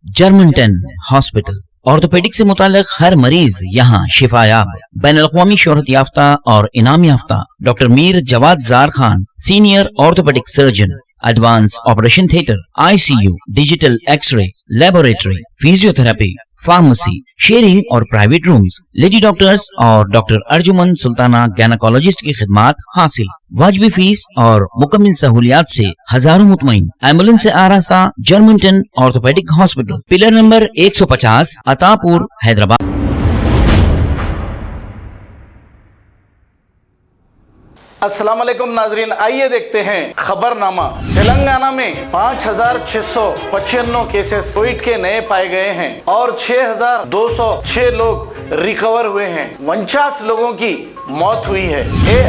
Germanton hospital orthopaedic से मुताल्लिक हर मरीज यहाँ शिफायाब। बैनुल-अक़वामी शोहरत याफ्ता और इनाम याफ्ता doctor Mir Jawad Zar Khan, senior orthopaedic surgeon, advance operation theatre, ICU, digital x-ray, laboratory, physiotherapy, pharmacy, sharing और प्राइवेट रूम्स, लेडी डॉक्टर्स और डॉक्टर अर्जुमन सुल्ताना गैनकोलॉजिस्ट की खिदमात हासिल। वाजिबी फीस और मुकम्मल सहूलियात से हजारों मुतमईन। एम्बुलेंस से आरास्ता Germanten orthopaedic hospital, pillar number 150, Attapur, Hyderabad. अस्सलाम वालेकुम नाजरीन, आइए देखते हैं खबरनामा। तेलंगाना में 5,695 केसेस कोविड के नए पाए गए हैं और 6,206 लोग रिकवर हुए हैं। 49 लोगों की मौत हुई है।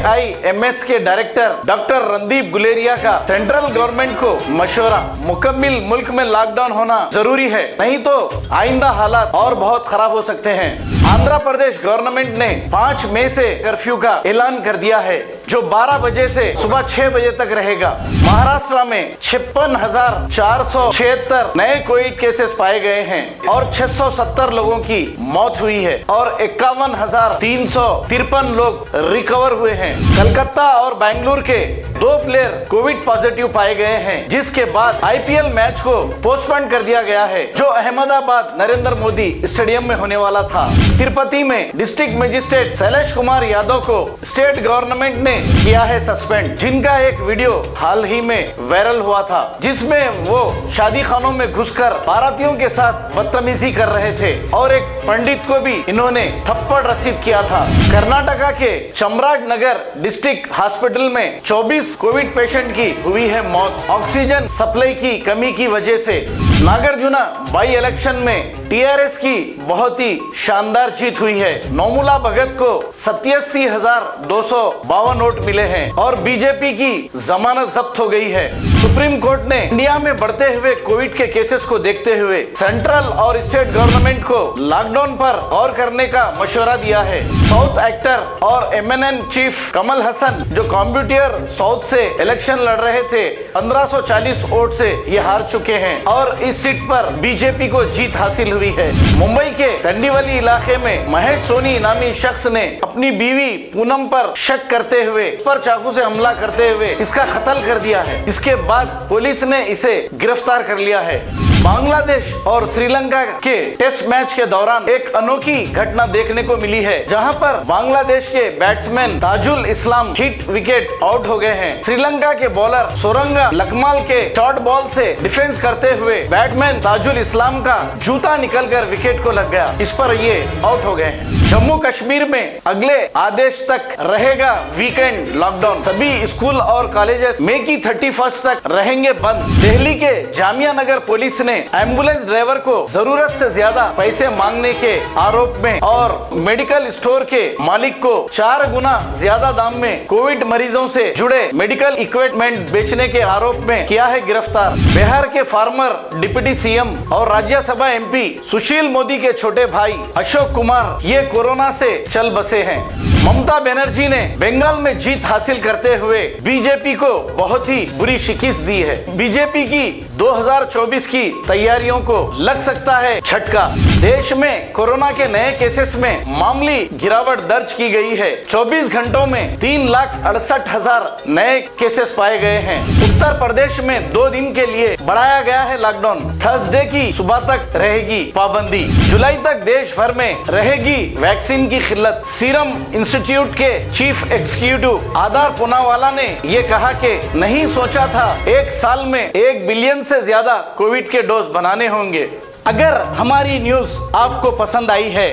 AIMS के डायरेक्टर डॉक्टर रणदीप गुलेरिया का सेंट्रल गवर्नमेंट को मशवरा, मुकम्मल मुल्क में लॉकडाउन होना जरूरी है, नहीं तो आइंदा हालात और बहुत खराब हो सकते हैं। आंध्र प्रदेश गवर्नमेंट ने 5 मई से कर्फ्यू का ऐलान कर दिया है, जो 12 बजे से सुबह 6 बजे तक रहेगा। महाराष्ट्र में 56,476 नए कोविड केसेस पाए गए हैं और 670 लोगों की मौत हुई है और 51,353 लोग रिकवर हुए हैं। कलकत्ता और बेंगलुरु के 2 प्लेयर कोविड पॉजिटिव पाए गए हैं, जिसके बाद IPL मैच को पोस्टपोन कर दिया गया है, जो अहमदाबाद नरेंद्र मोदी स्टेडियम में होने वाला था। तिरुपति में डिस्ट्रिक्ट मजिस्ट्रेट शैलेश कुमार यादव को स्टेट गवर्नमेंट ने किया है सस्पेंड, जिनका एक वीडियो हाल ही में वायरल हुआ था, जिसमें वो शादी खानों में घुसकर बारातियों के साथ बदतमीजी कर रहे थे और एक पंडित को भी इन्होंने थप्पड़ रसीद किया था। कर्नाटका के चामराजनगर डिस्ट्रिक्ट हॉस्पिटल में 24 कोविड पेशेंट की हुई है मौत, ऑक्सीजन सप्लाई की कमी की वजह से। नागार्जुना बाई इलेक्शन में TRS की बहुत ही शानदार जीत हुई है। नोमुला भगत को 87,252 वोट मिले हैं और बीजेपी की जमानत जब्त हो गई है। सुप्रीम कोर्ट ने इंडिया में बढ़ते हुए कोविड के केसेस को देखते हुए सेंट्रल और स्टेट गवर्नमेंट को लॉकडाउन पर गौर करने का मशवरा दिया है। साउथ एक्टर और MNN चीफ कमल हसन, जो कंप्यूटर साउथ से इलेक्शन लड़ रहे थे, 1540 वोट से ये हार चुके हैं और इस सीट पर बीजेपी को जीत हासिल हुई है। मुंबई के कंडीवली इलाके में महेश सोनी नामी शख्स ने अपनी बीवी पूनम पर शक करते हुए इस पर चाकू से हमला करते हुए इसका कत्ल कर दिया है। इसके बाद पुलिस ने इसे गिरफ्तार कर लिया है। बांग्लादेश और श्रीलंका के टेस्ट मैच के दौरान एक अनोखी घटना देखने को मिली है, जहां पर बांग्लादेश के बैट्समैन ताजुल इस्लाम हिट विकेट आउट हो गए हैं। श्रीलंका के बॉलर सोरंगा लकमाल के शॉर्ट बॉल से डिफेंस करते हुए बैट्समैन ताजुल इस्लाम का जूता निकलकर विकेट को लग गया, इस पर ये आउट हो गए हैं। जम्मू कश्मीर में अगले आदेश तक रहेगा वीकेंड लॉकडाउन। सभी स्कूल और कॉलेजेस मई की 31 तक रहेंगे बंद। दिल्ली के जामिया नगर पुलिस ने एम्बुलेंस ड्राइवर को जरूरत से ज्यादा पैसे मांगने के आरोप में और मेडिकल स्टोर के मालिक को 4 गुना ज्यादा दाम में कोविड मरीजों से जुड़े मेडिकल इक्विपमेंट बेचने के आरोप में किया है गिरफ्तार। बिहार के फार्मर डिप्टी CM और राज्यसभा MP सुशील मोदी के छोटे भाई अशोक कुमार ये कोरोना से चल बसे हैं। ममता बनर्जी ने बंगाल में जीत हासिल करते हुए बीजेपी को बहुत ही बुरी शिकस्त दी है। बीजेपी की 2024 की तैयारियों को लग सकता है झटका। देश में कोरोना के नए केसेस में मामूली गिरावट दर्ज की गई है। 24 घंटों में 3,68,000 नए केसेस पाए गए हैं। उत्तर प्रदेश में 2 दिन के लिए बढ़ाया गया है लॉकडाउन। थर्सडे की सुबह तक रहेगी पाबंदी। जुलाई तक देश भर में रहेगी वैक्सीन की किल्लत। सीरम इंस्टीट्यूट के चीफ एग्जीक्यूटिव आधार पूनावाला ने ये कहा कि नहीं सोचा था 1 साल में 1 बिलियन से ज्यादा कोविड के डोज बनाने होंगे। अगर हमारी न्यूज आपको पसंद आई है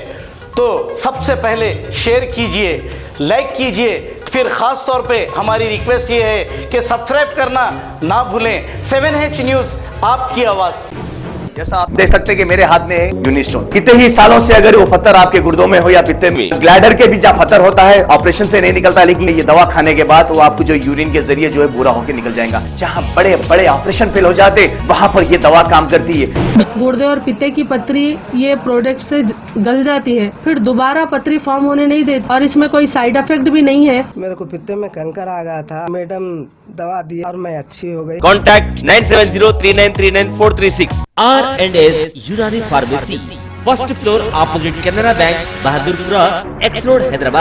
तो सबसे पहले शेयर कीजिए, लाइक कीजिए, फिर खास तौर पे हमारी रिक्वेस्ट ये है कि सब्सक्राइब करना ना भूलें। 7H न्यूज, आपकी आवाज। जैसा आप देख सकते हैं कि मेरे हाथ में है यूनिस्टोन। कितने ही सालों से अगर वो पत्थर आपके गुर्दों में हो या पित्ते में, ग्लैडर के भी जब पत्थर होता है ऑपरेशन से नहीं निकलता, लेकिन ये दवा खाने के बाद वो आपको जो यूरिन के जरिए जो है बुरा होकर निकल जाएगा। जहाँ बड़े बड़े ऑपरेशन फेल हो जाते वहां पर ये दवा काम करती है। गुर्दे और पित्ते की पथरी ये प्रोडक्ट से गल जाती है, फिर दोबारा पथरी फॉर्म होने नहीं देती और इसमें कोई साइड इफेक्ट भी नहीं है। मेरे को पित्ते में कंकर आ गया था, मैडम दवा दी और मैं अच्छी हो गई। कॉन्टैक्ट 9703939436। R&S यूनानी pharmacy, first floor opposite Canara bank, Bahadurpura, x road, Hyderabad.